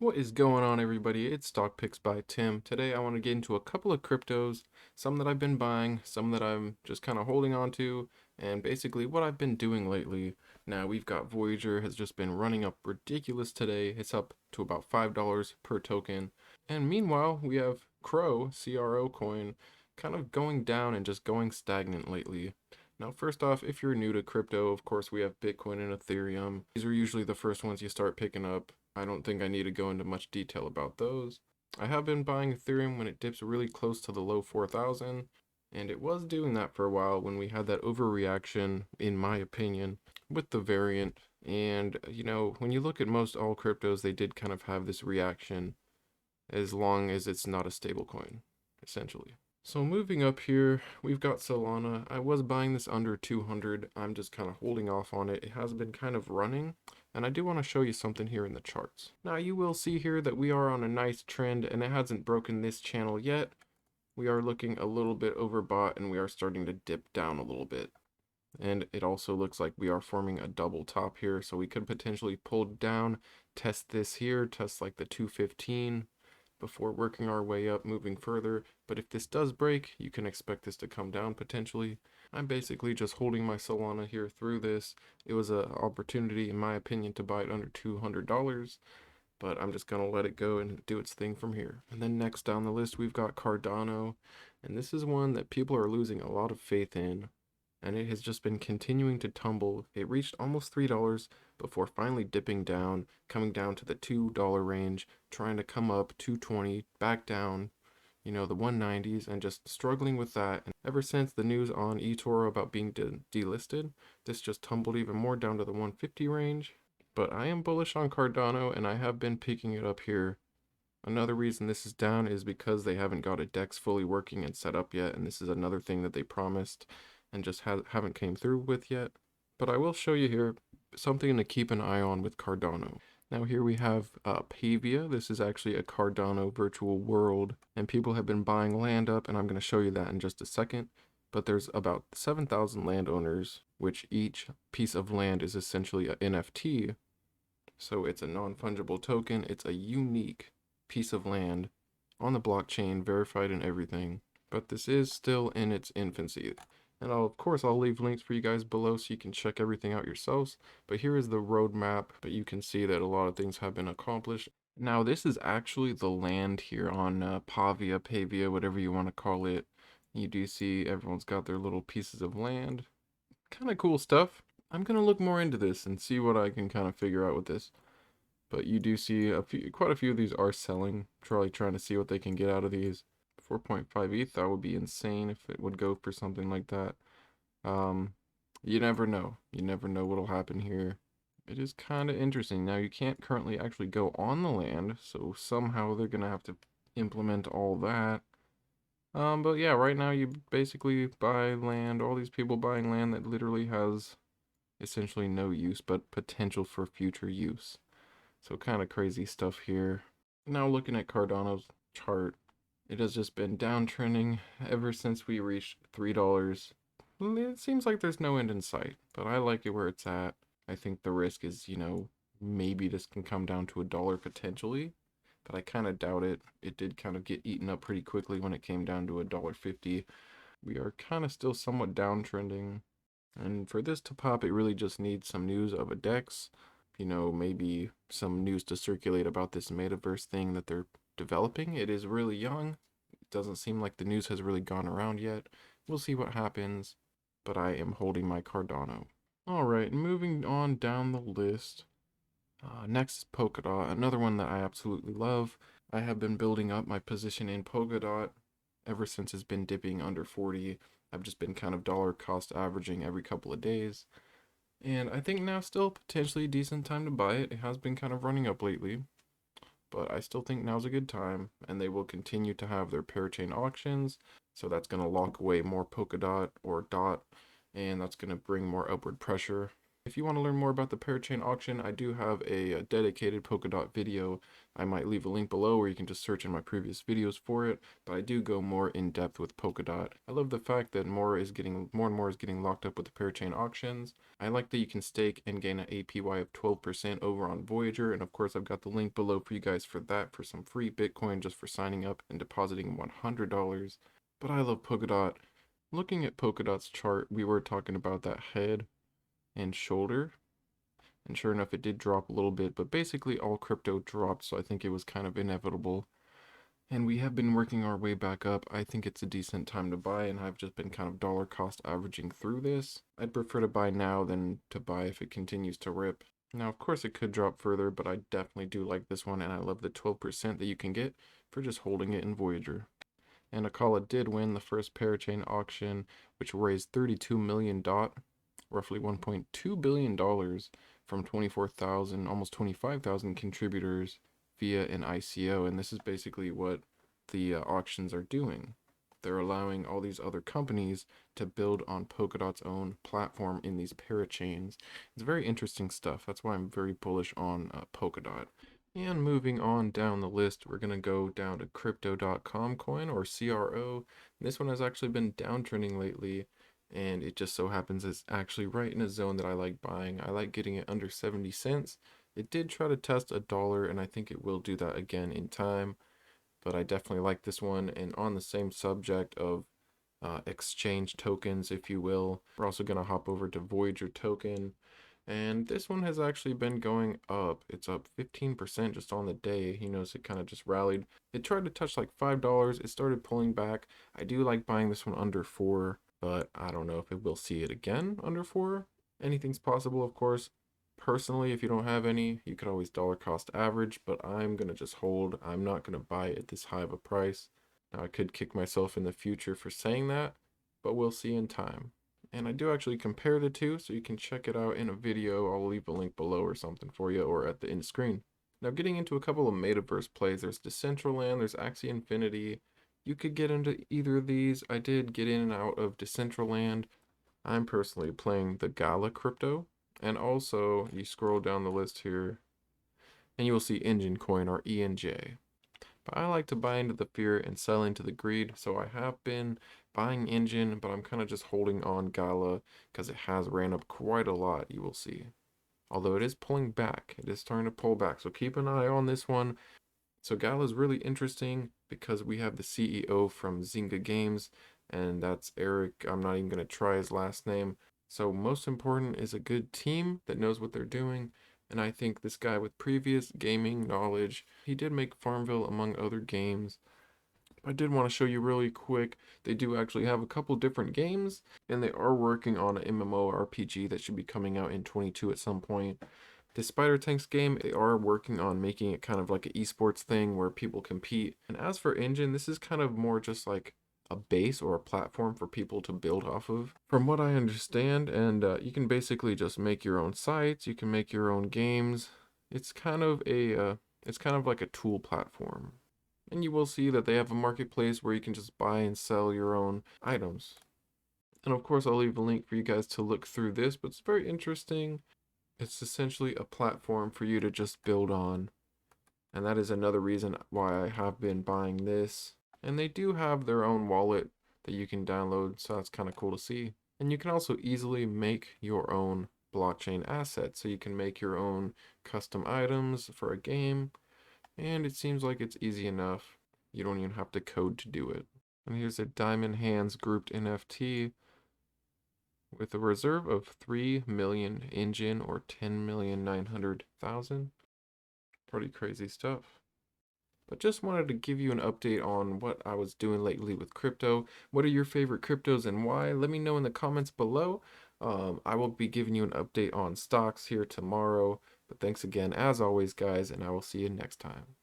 What is going on, everybody? It's Stock Picks by Tim. Today I want to get into a couple of cryptos, some that I've been buying, some that I'm just kind of holding on to, and basically what I've been doing lately. Now we've got Voyager has just been running up ridiculous today. It's up to about $5 per token. And meanwhile, we have CRO coin, kind of going down and just going stagnant lately. Now, first off, if you're new to crypto, of course, we have Bitcoin and Ethereum. These are usually the first ones you start picking up. I don't think I need to go into much detail about those. I have been buying Ethereum when it dips really close to the low 4,000, and it was doing that for a while when we had that overreaction, in my opinion, with the variant. And, when you look at most all cryptos, they did kind of have this reaction as long as it's not a stable coin, essentially. So moving up here, we've got Solana. I was buying this under 200. I'm just kind of holding off on it. It has been kind of running, and I do want to show you something here in the charts. Now you will see here that we are on a nice trend, and it hasn't broken this channel yet. We are looking a little bit overbought, and we are starting to dip down a little bit. And it also looks like we are forming a double top here, so we could potentially pull down, test this here, test like the 215 before working our way up, moving further. But if this does break, you can expect this to come down potentially. I'm basically just holding my Solana here through this. It was an opportunity, in my opinion, to buy it under $200, but I'm just gonna let it go and do its thing from here. And then next down the list, we've got Cardano, and this is one that people are losing a lot of faith in, and it has just been continuing to tumble. It reached almost $3 before finally dipping down, coming down to the $2 range, trying to come up 220, back down, the 190s, and just struggling with that. And ever since the news on eToro about being delisted, this just tumbled even more down to the 150 range. But I am bullish on Cardano, and I have been picking it up here. Another reason this is down is because they haven't got a DEX fully working and set up yet, and this is another thing that they promised and just haven't came through with yet. But I will show you here something to keep an eye on with Cardano. Now here we have Pavia. This is actually a Cardano virtual world, and people have been buying land up, and I'm going to show you that in just a second. But there's about 7,000 landowners, which each piece of land is essentially an NFT. So it's a non-fungible token. It's a unique piece of land on the blockchain, verified and everything. But this is still in its infancy. And of course, I'll leave links for you guys below so you can check everything out yourselves. But here is the roadmap, but you can see that a lot of things have been accomplished. Now, this is actually the land here on Pavia, whatever you want to call it. You do see everyone's got their little pieces of land. Kind of cool stuff. I'm going to look more into this and see what I can kind of figure out with this. But you do see quite a few of these are selling, trying to see what they can get out of these. 4.5 ETH, that would be insane if it would go for something like that. You never know. You never know what'll happen here. It is kind of interesting. Now, you can't currently actually go on the land, so somehow they're going to have to implement all that. But yeah, right now you basically buy land, all these people buying land that literally has essentially no use, but potential for future use. So kind of crazy stuff here. Now looking at Cardano's chart, it has just been downtrending ever since we reached $3. It seems like there's no end in sight, but I like it where it's at. I think the risk is, maybe this can come down to $1 potentially, but I kind of doubt it. It did kind of get eaten up pretty quickly when it came down to $1.50. We are kind of still somewhat downtrending, and for this to pop, it really just needs some news of a DEX, maybe some news to circulate about this metaverse thing that they're developing. It is really young. It doesn't seem like the news has really gone around yet. We'll see what happens, but I am holding my Cardano. All right, moving on down the list. Next is Polkadot, another one that I absolutely love. I have been building up my position in Polkadot ever since it's been dipping under 40. I've just been kind of dollar cost averaging every couple of days. And I think now still potentially a decent time to buy it. It has been kind of running up lately, but I still think now's a good time, and they will continue to have their parachain auctions. So that's going to lock away more Polkadot or DOT, and that's going to bring more upward pressure. If you want to learn more about the parachain auction, I do have a dedicated Polkadot video. I might leave a link below where you can just search in my previous videos for it, but I do go more in depth with Polkadot. I love the fact that more and more is getting locked up with the parachain auctions. I like that you can stake and gain an APY of 12% over on Voyager, and of course I've got the link below for you guys for that, for some free Bitcoin just for signing up and depositing $100. But I love Polkadot. Looking at Polkadot's chart, we were talking about that head and shoulder, and sure enough it did drop a little bit, but basically all crypto dropped, so I think it was kind of inevitable, and we have been working our way back up. I think it's a decent time to buy, and I've just been kind of dollar cost averaging through this. I'd prefer to buy now than to buy if it continues to rip. Now of course it could drop further, but I definitely do like this one, and I love the 12% that you can get for just holding it in Voyager. And Akala did win the first parachain auction, which raised 32 million DOT, roughly $1.2 billion from 24,000, almost 25,000 contributors via an ICO. And this is basically what the auctions are doing. They're allowing all these other companies to build on Polkadot's own platform in these parachains. It's very interesting stuff. That's why I'm very bullish on Polkadot. And moving on down the list, we're going to go down to Crypto.com coin, or CRO. This one has actually been downtrending lately, and it just so happens it's actually right in a zone that I like buying. I like getting it under 70 cents. It did try to test $1, and I think it will do that again in time, but I definitely like this one. And on the same subject of exchange tokens, if you will, we're also going to hop over to Voyager token. And this one has actually been going up. It's up 15% just on the day. You notice it kind of just rallied. It tried to touch like $5. It started pulling back. I do like buying this one under 4, but I don't know if it will see it again under 4. Anything's possible, of course. Personally, if you don't have any, you could always dollar cost average, but I'm going to just hold. I'm not going to buy it at this high of a price. Now, I could kick myself in the future for saying that, but we'll see in time. And I do actually compare the two, so you can check it out in a video. I'll leave a link below or something for you, or at the end screen. Now, getting into a couple of metaverse plays, there's Decentraland, there's Axie Infinity. You could get into either of these. I did get in and out of Decentraland. I'm personally playing the Gala crypto. And also, you scroll down the list here, and you will see Enjin coin, or ENJ. But I like to buy into the fear and sell into the greed, so I have been buying Enjin, but I'm kind of just holding on Gala because it has ran up quite a lot, you will see. Although it is pulling back, it is starting to pull back, so keep an eye on this one. So Gala is really interesting because we have the CEO from Enjin Games, and that's Eric. I'm not even going to try his last name. So most important is a good team that knows what they're doing. And I think this guy with previous gaming knowledge, he did make Farmville among other games. I did want to show you really quick, they do actually have a couple different games, and they are working on an MMORPG that should be coming out in 22 at some point. The Spider Tanks game, they are working on making it kind of like an esports thing where people compete. And as for Enjin, this is kind of more just like a base or a platform for people to build off of, from what I understand. And you can basically just make your own sites, you can make your own games. It's kind of like a tool platform. And you will see that they have a marketplace where you can just buy and sell your own items. And of course, I'll leave a link for you guys to look through this, but it's very interesting. It's essentially a platform for you to just build on. And that is another reason why I have been buying this. And they do have their own wallet that you can download, so that's kind of cool to see. And you can also easily make your own blockchain assets, so you can make your own custom items for a game. And it seems like it's easy enough. You don't even have to code to do it. And here's a Diamond Hands grouped NFT with a reserve of 3 million Enjin, or 10,900,000. Pretty crazy stuff. But just wanted to give you an update on what I was doing lately with crypto. What are your favorite cryptos and why? Let me know in the comments below. I will be giving you an update on stocks here tomorrow. But thanks again, as always, guys, and I will see you next time.